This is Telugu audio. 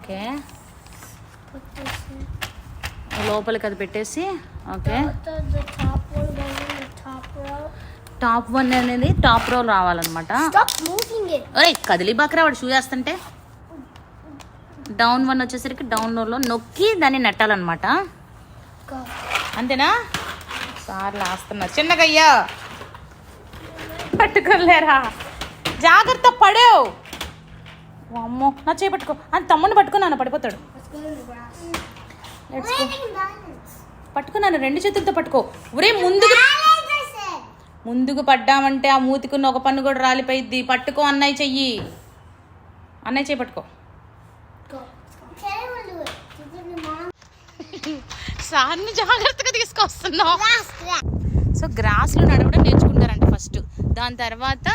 ఓకే, లోపలికి అది పెట్టేసి ఓకే. టాప్ 1 అనేది టాప్ రో రావాలన్నమాట. ఒరే కదిలి బాకరా వాడు షూ వేస్తుంటే. డౌన్ 1 వచ్చేసరికి డౌన్ రోలో నొక్కి దాన్ని నెట్టాలన్నమాట. అంతేనా? సార్ లాస్తున్నారు చిన్నగయ్యా, పట్టుకోలేరా, జాగ్రత్త పడేవు. అమ్మో నా చేయి పట్టుకో, అని తమ్ముడిని పట్టుకున్నాను, పడిపోతాడు. పట్టుకున్నాను, 2 చేతులతో పట్టుకో. ఒరే ముందుకు పడ్డామంటే ఆ మూతికున్న ఒక పన్ను కూడా రాలిపోయిద్ది. పట్టుకో అన్నయ్య చెయ్యి, అన్నయ్య చేయి పట్టుకో. సార్ని జాగ్రత్తగా తీసుకొస్తున్నావు. సో గ్రాస్లో నడవడం నేర్చుకుంటారంట ఫస్ట్, దాని తర్వాత